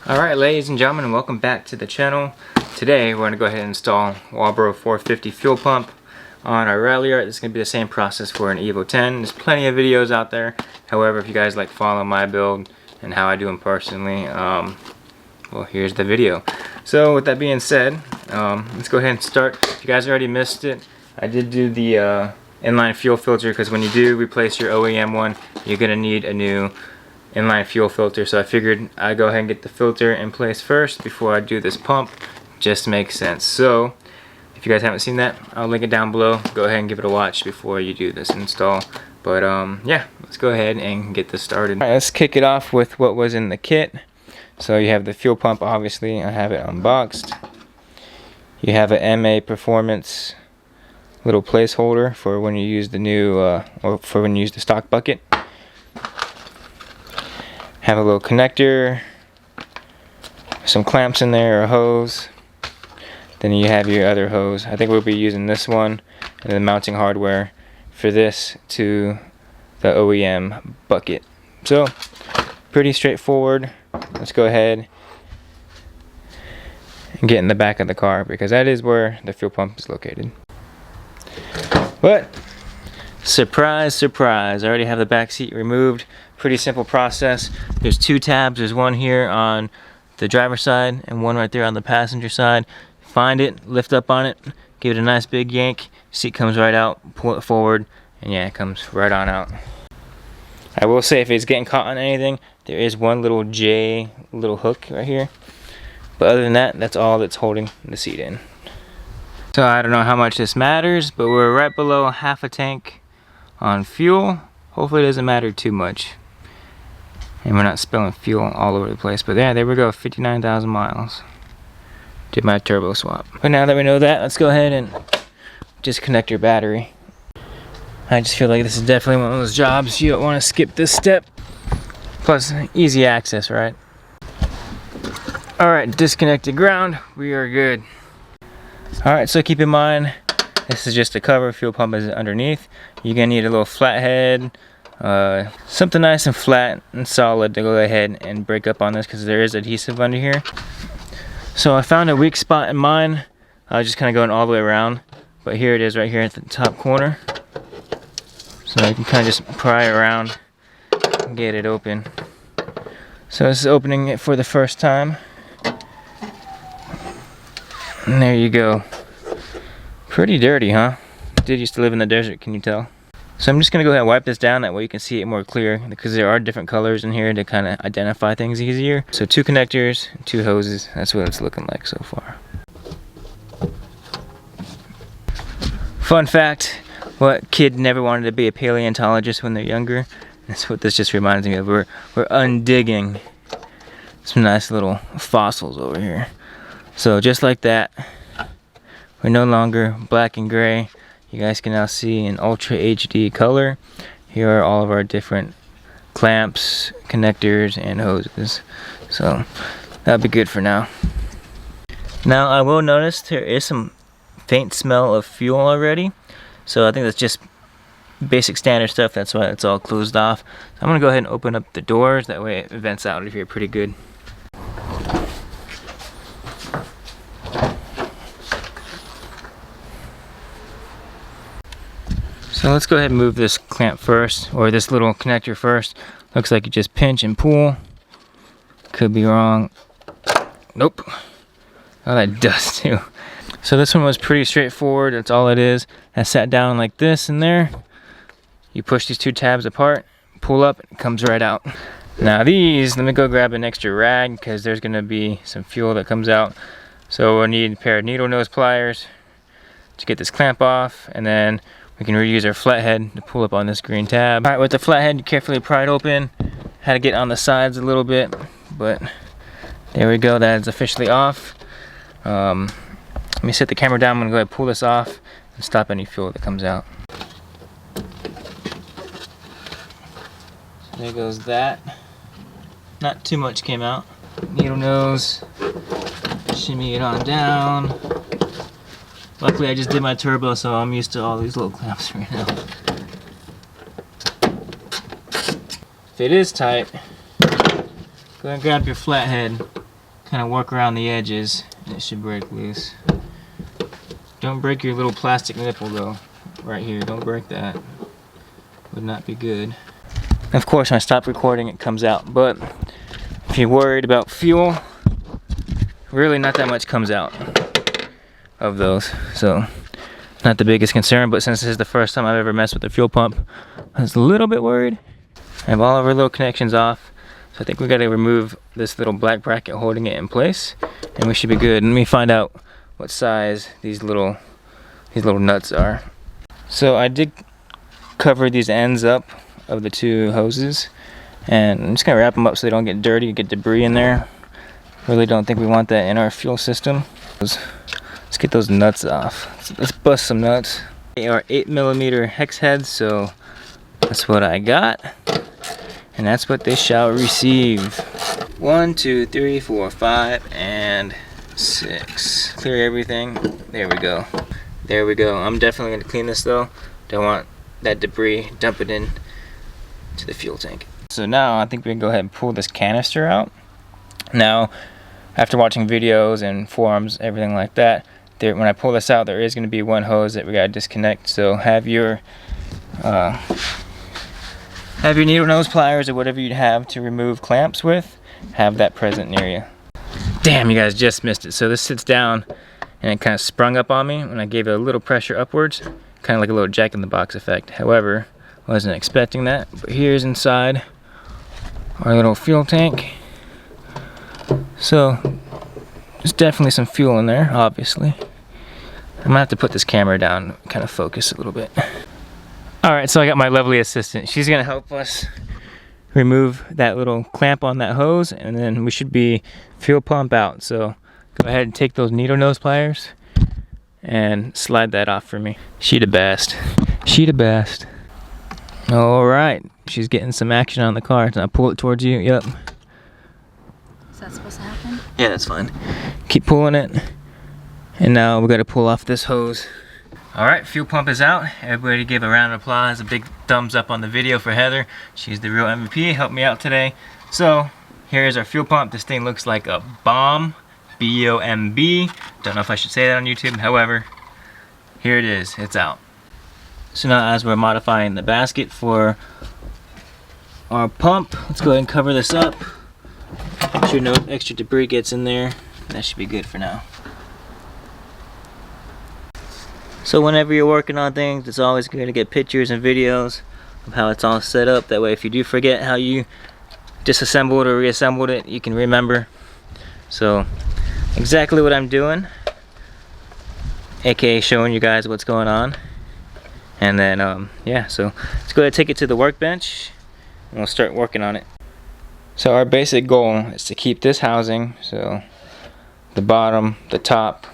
Alright, ladies and gentlemen, welcome back to the channel. Today we're going to go ahead and install Walbro 450 fuel pump on our Ralliart. This is going to be the same process for an Evo 10. There's plenty of videos out there. However, if you guys like follow my build and how I do them personally, well, here's the video. So with that being said, let's go ahead and start. If you guys already missed it, I did do the inline fuel filter, because when you do replace your OEM one, you're going to need a new inline fuel filter. So I figured I'd go ahead and get the filter in place first before I do this pump. Just makes sense. So if you guys haven't seen that, I'll link it down below. Go ahead and give it a watch before you do this install. But yeah, let's go ahead and get this started. Alright, let's kick it off with what was in the kit. So you have the fuel pump, obviously. I have it unboxed. You have an MA Performance little placeholder for when you use the new or for when you use the stock bucket. Have a little connector, some clamps in there, a hose. Then you have your other hose. I think we'll be using this one and the mounting hardware for this to the OEM bucket. So pretty straightforward. Let's go ahead and get in the back of the car, because that is where the fuel pump is located. But surprise, surprise, I already have the back seat removed. Pretty simple process. There's two tabs. There's one here on the driver's side and one right there on the passenger side. Find it, lift up on it, give it a nice big yank. Seat comes right out, pull it forward, and yeah, it comes right on out. I will say, if it's getting caught on anything, there is one little J little hook right here. But other than that, that's all that's holding the seat in. So I don't know how much this matters, but we're right below half a tank on fuel. Hopefully it doesn't matter too much, and we're not spilling fuel all over the place. But yeah, there we go, 59,000 miles. Did my turbo swap. But now that we know that, let's go ahead and disconnect your battery. I just feel like this is definitely one of those jobs you don't want to skip this step. Plus, easy access, right? Alright, disconnected ground. We are good. Alright, so keep in mind, this is just a cover. Fuel pump is underneath. You're going to need a little flathead. Something nice and flat and solid to go ahead and break up on this, because there is adhesive under here. So I found a weak spot in mine. I was just kind of going all the way around. But here it is right here at the top corner. So you can kind of just pry around and get it open. So this is opening it for the first time. And there you go. Pretty dirty, huh? Did used to live in the desert, can you tell? So I'm just going to go ahead and wipe this down, that way you can see it more clear, because there are different colors in here to kind of identify things easier. So 2 connectors, 2 hoses, that's what it's looking like so far. Fun fact, what kid never wanted to be a paleontologist when they're younger? That's what this just reminds me of. We're undigging some nice little fossils over here. So just like that, we're no longer black and gray. You guys can now see in Ultra HD color. Here are all of our different clamps, connectors, and hoses. So that'll be good for now. Now I will notice there is some faint smell of fuel already. So I think that's just basic standard stuff. That's why it's all closed off. So I'm gonna go ahead and open up the doors. That way it vents out of here pretty good. So let's go ahead and move this clamp first, or this little connector first. Looks like you just pinch and pull. Could be wrong. Nope. Oh, that does too. So this one was pretty straightforward. That's all it is. I sat down like this in there. You push these 2 tabs apart, pull up, it comes right out. Now these, let me go grab an extra rag, because there's gonna be some fuel that comes out. So we'll need a pair of needle nose pliers to get this clamp off, and then we can reuse our flathead to pull up on this green tab. Alright, with the flathead, you carefully pry it open. Had to get on the sides a little bit, but there we go, that is officially off. Let me set the camera down. I'm going to go ahead and pull this off and stop any fuel that comes out. So there goes that. Not too much came out. Needle nose, shimmy it on down. Luckily I just did my turbo, so I'm used to all these little clamps right now. If it is tight, go ahead and grab your flathead kind of work around the edges and it should break loose. Don't break your little plastic nipple though, right here. Don't break that. Would not be good. Of course, when I stop recording, it comes out. But if you're worried about fuel, really not that much comes out of those. So, not the biggest concern. But since this is the first time I've ever messed with a fuel pump, I was a little bit worried. I have all of our little connections off. So I think we got to remove this little black bracket holding it in place, and we should be good. Let me find out what size these little nuts are. So I did cover these ends up of the two hoses, and I'm just gonna wrap them up so they don't get dirty, get debris in there. Really don't think we want that in our fuel system. Let's get those nuts off. Let's bust some nuts. They are 8mm hex heads, so that's what I got, and that's what they shall receive. 1, 2, 3, 4, 5, and 6. Clear everything. There we go. There we go. I'm definitely going to clean this though. Don't want that debris. Dump it in to the fuel tank. So now I think we can go ahead and pull this canister out. Now, after watching videos and forums, everything like that, when I pull this out, there is going to be one hose that we got to disconnect. So have your needle nose pliers or whatever you'd have to remove clamps with. Have that present near you. Damn, you guys just missed it. So this sits down and it kind of sprung up on me when I gave it a little pressure upwards, kind of like a little jack-in-the-box effect. However, I wasn't expecting that. But here's inside our little fuel tank. So there's definitely some fuel in there, obviously. I'm gonna have to put this camera down, kind of focus a little bit. All right, so I got my lovely assistant. She's gonna help us remove that little clamp on that hose, and then we should be fuel pump out. So go ahead and take those needle nose pliers and slide that off for me. She the best. She the best. All right, she's getting some action on the car. Now pull it towards you. Yep. Is that supposed to happen? Yeah, that's fine. Keep pulling it. And now we got to pull off this hose. All right, fuel pump is out. Everybody give a round of applause, a big thumbs up on the video for Heather. She's the real MVP, helped me out today. So here's our fuel pump. This thing looks like a bomb, B-O-M-B. Don't know if I should say that on YouTube. However, here it is, it's out. So now as we're modifying the basket for our pump, let's go ahead and cover this up. Make sure no extra debris gets in there. That should be good for now. So whenever you're working on things, it's always good to get pictures and videos of how it's all set up. That way if you do forget how you disassembled or reassembled it, you can remember. So exactly what I'm doing, aka showing you guys what's going on. And then yeah, so let's go ahead and take it to the workbench and we'll start working on it. So our basic goal is to keep this housing, so the bottom, the top,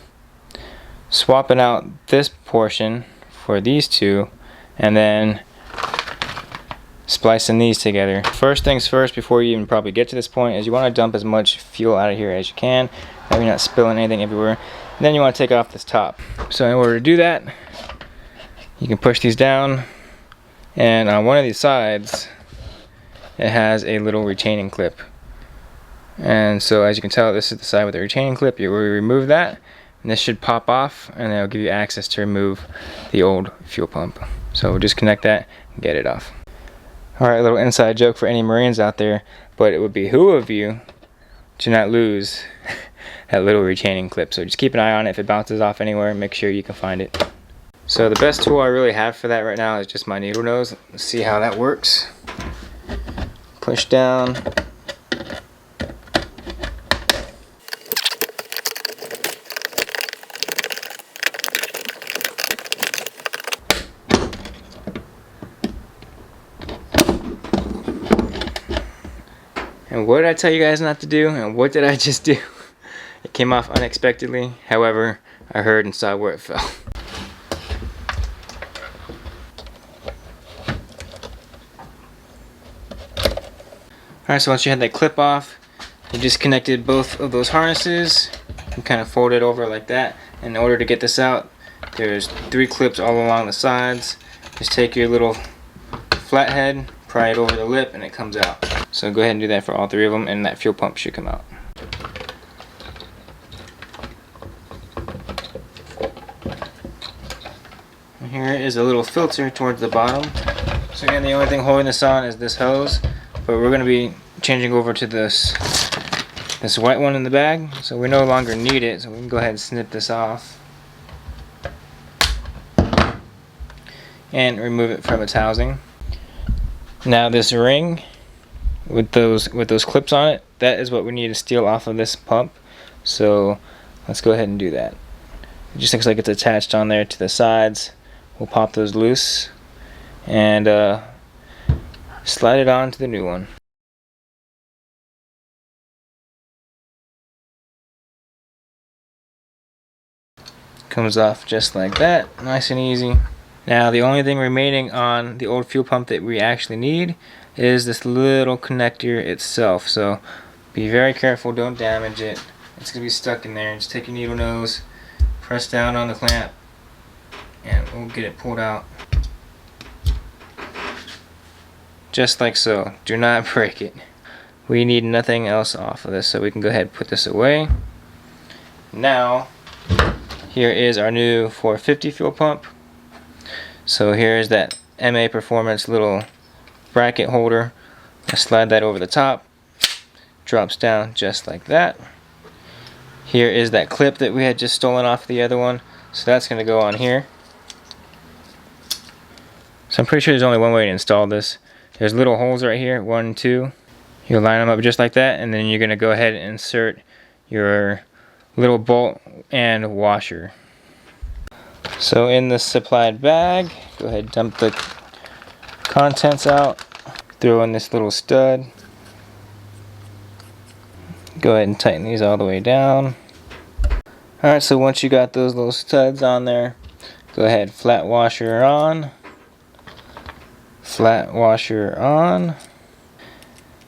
swapping out this portion for these two, and then splicing these together. First things first, before you even probably get to this point, is you want to dump as much fuel out of here as you can, that way you're not spilling anything everywhere. And then you want to take off this top. So in order to do that, you can push these down, and on one of these sides it has a little retaining clip. And so as you can tell, this is the side with the retaining clip. You will remove that, and this should pop off, and it'll give you access to remove the old fuel pump. So we'll just connect that and get it off. Alright, a little inside joke for any Marines out there, but it would behoove you to not lose that little retaining clip. So just keep an eye on it. If it bounces off anywhere, make sure you can find it. So the best tool I really have for that right now is just my needle nose. Let's see how that works. Push down. And what did I tell you guys not to do? And what did I just do? It came off unexpectedly. However, I heard and saw where it fell. Alright, so once you had that clip off, you disconnected both of those harnesses and kind of fold it over like that. In order to get this out, there's 3 clips all along the sides. Just take your little flathead, pry it over the lip, and it comes out. So go ahead and do that for all 3 of them, and that fuel pump should come out. is a little filter towards the bottom. So again, the only thing holding this on is this hose, but we're going to be changing over to this white one in the bag, so we no longer need it, so we can go ahead and snip this off and remove it from its housing. Now this ring with those clips on it, that is what we need to steal off of this pump. So let's go ahead and do that. It just looks like it's attached on there to the sides. We'll pop those loose and slide it on to the new one. Comes off just like that, nice and easy. Now the only thing remaining on the old fuel pump that we actually need is this little connector itself. So be very careful, don't damage it. It's going to be stuck in there. Just take your needle nose, press down on the clamp, and we'll get it pulled out. Just like so. Do not break it. We need nothing else off of this, so we can go ahead and put this away. Now, here is our new 450 fuel pump. So here's that MA Performance little bracket holder. I slide that over the top. Drops down just like that. Here is that clip that we had just stolen off the other one. So that's going to go on here. So I'm pretty sure there's only one way to install this. There's little holes right here, 1 and 2. You'll line them up just like that, and then you're going to go ahead and insert your little bolt and washer. So in the supplied bag, go ahead and dump the contents out. Throw in this little stud. Go ahead and tighten these all the way down. Alright, so once you got those little studs on there, go ahead, flat washer on. Flat washer on.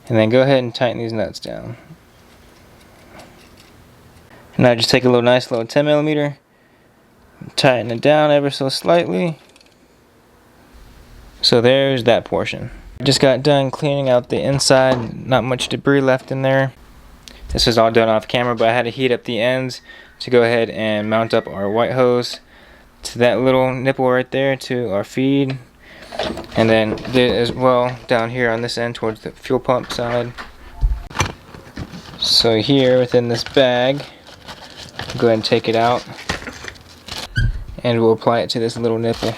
And then go ahead and tighten these nuts down. Now just take a nice little 10mm, tighten it down ever so slightly. So there's that portion. Just got done cleaning out the inside, not much debris left in there. This was all done off camera, but I had to heat up the ends to go ahead and mount up our white hose to that little nipple right there to our feed. And then did as well down here on this end towards the fuel pump side. So here within this bag, go ahead and take it out and we'll apply it to this little nipple.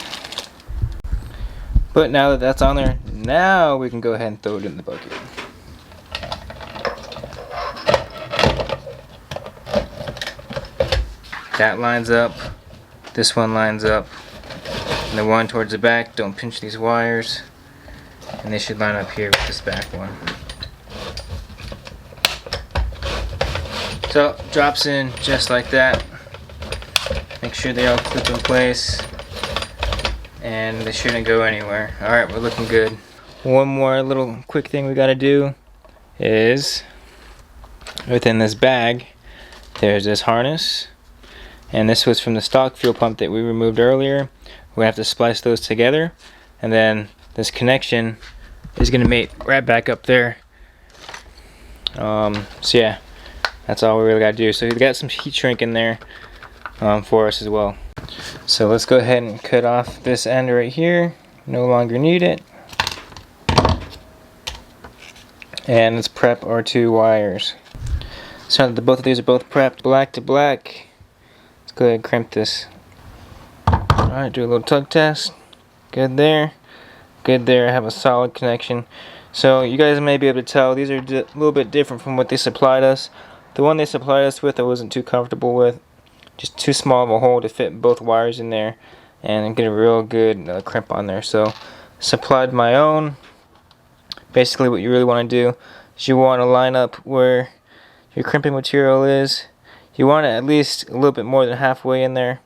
But now that that's on there, now we can go ahead and throw it in the bucket. That lines up, this one lines up, and the one towards the back, don't pinch these wires, and they should line up here with this back one. So drops in just like that. Make sure they all clip in place and they shouldn't go anywhere. Alright, we're looking good. One more little quick thing we gotta do is within this bag there's this harness, and this was from the stock fuel pump that we removed earlier. We're gonna have to splice those together, and then this connection is gonna mate right back up there. So yeah, that's all we really gotta do. So we got some heat shrink in there for us as well. So let's go ahead and cut off this end right here. No longer need it. And let's prep our 2 wires. So both of these are both prepped black to black. Let's go ahead and crimp this. Alright, do a little tug test. Good there. Good there. I have a solid connection. So you guys may be able to tell these are a little bit different from what they supplied us. The one they supplied us with I wasn't too comfortable with. Just too small of a hole to fit both wires in there and get a real good crimp on there. So supplied my own. Basically what you really want to do is you want to line up where your crimping material is. You want it at least a little bit more than halfway in there,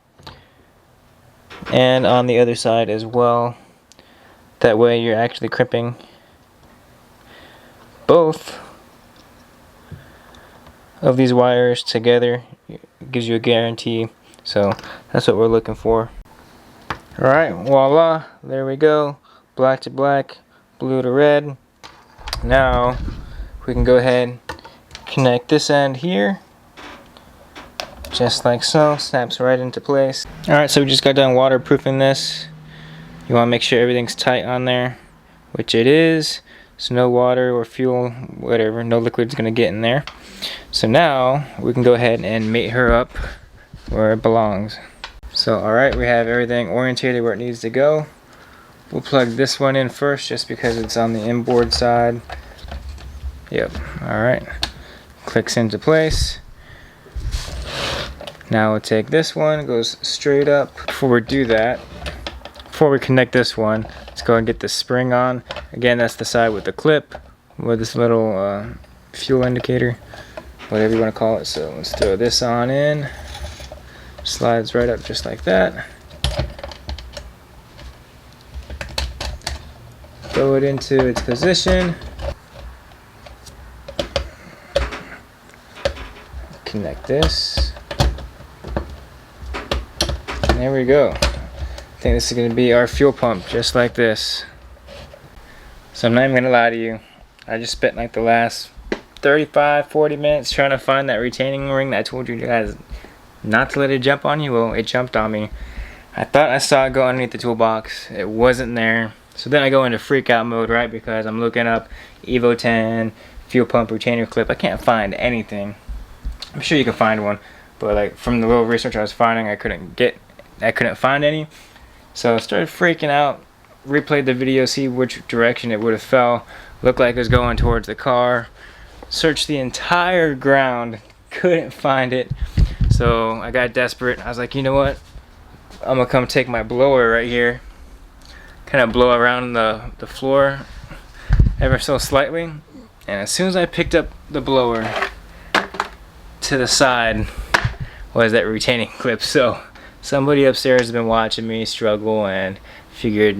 and on the other side as well. That way you're actually crimping both of these wires together. It gives you a guarantee. So that's what we're looking for. Alright, voila, there we go. Black to black, blue to red. Now we can go ahead, connect this end here just like so. Snaps right into place. Alright, so we just got done waterproofing this You want to make sure everything's tight on there, which it is. So no water or fuel, whatever, no liquid's gonna get in there. So now we can go ahead and mate her up where it belongs. So alright, we have everything orientated where it needs to go. We'll plug this one in first just because it's on the inboard side. Yep, alright. Clicks into place. Now we'll take this one, it goes straight up. Before we do that, before we connect this one, let's go and get the spring on. Again, that's the side with the clip, with this little fuel indicator, whatever you want to call it. So let's throw this on in. Slides right up just like that. Throw it into its position. Connect this. And there we go. I think this is going to be our fuel pump, just like this. So I'm not even going to lie to you. I just spent like the last 35-40 minutes trying to find that retaining ring that I told you guys not to let it jump on you. Well, it jumped on me. I thought I saw it go underneath the toolbox. It wasn't there. So then I go into freak out mode, right? Because I'm looking up Evo 10 fuel pump retainer clip. I can't find anything. I'm sure you can find one, but like from the little research I was finding, I couldn't find any. So I started freaking out. Replayed the video, see which direction it would have fell. Looked like it was going towards the car. Searched the entire ground, couldn't find it. So I got desperate. I was like, you know what? I'm gonna come take my blower right here, kind of blow around the floor ever so slightly. And as soon as I picked up the blower, to the side was that retaining clip. So somebody upstairs has been watching me struggle and figured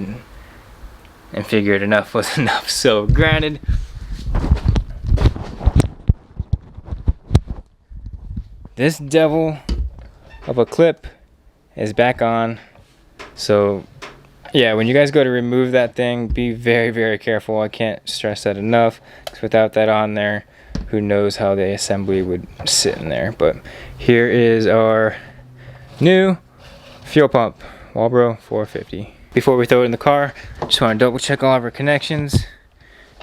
enough was enough. So granted, this devil of a clip is back on. So yeah, when you guys go to remove that thing, be very, very careful. I can't stress that enough, because without that on there, who knows how the assembly would sit in there. But here is our new fuel pump, Walbro 450. Before we throw it in the car, just want to double check all of our connections.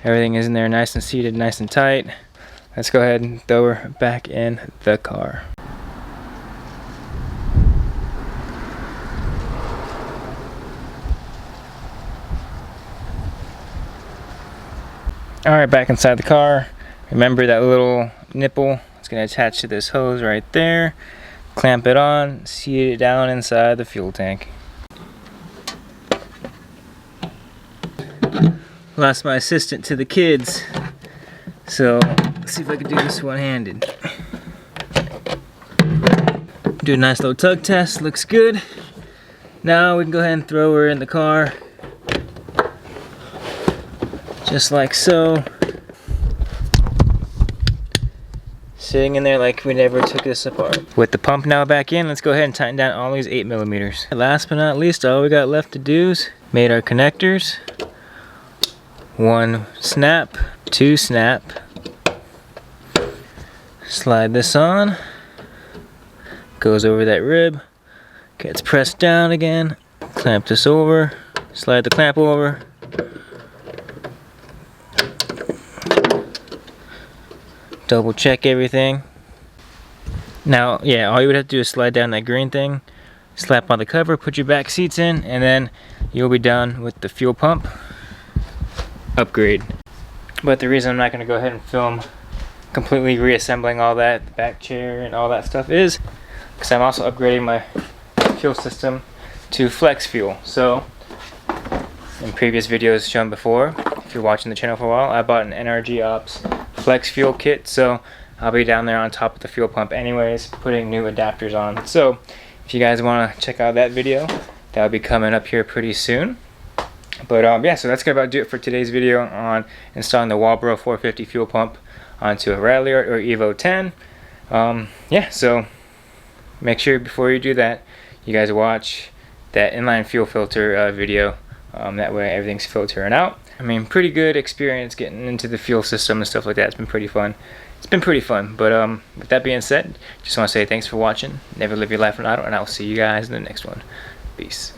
Everything is in there nice and seated, nice and tight. Let's go ahead and throw her back in the car. Alright, back inside the car. Remember that little nipple? It's going to attach to this hose right there. Clamp it on, seat it down inside the fuel tank. Lost my assistant to the kids, so let's see if I can do this one-handed. Do a nice little tug test, looks good. Now we can go ahead and throw her in the car, just like so. Sitting in there like we never took this apart. With the pump now back in, let's go ahead and tighten down all these 8mm. Last but not least, all we got left to do is made our connectors. 1 snap, 2 snap. Slide this on. Goes over that rib. Gets pressed down again. Clamp this over. Slide the clamp over. Double check everything. Now, yeah, all you would have to do is slide down that green thing, slap on the cover, put your back seats in, and then you'll be done with the fuel pump upgrade. But the reason I'm not going to go ahead and film completely reassembling all that, the back chair and all that stuff, is because I'm also upgrading my fuel system to flex fuel. So, in previous videos shown before, if you're watching the channel for a while, I bought an NRG Ops flex fuel kit, so I'll be down there on top of the fuel pump anyways, putting new adapters on. So if you guys want to check out that video, that'll be coming up here pretty soon. But yeah, so that's gonna about do it for today's video on installing the Walbro 450 fuel pump onto a Rally or Evo 10. Yeah, so make sure before you do that, you guys watch that inline fuel filter video. That way everything's filtering out. I mean, pretty good experience getting into the fuel system and stuff like that. It's been pretty fun. It's been pretty fun. But with that being said, just want to say thanks for watching. Never live your life on auto, and I'll see you guys in the next one. Peace.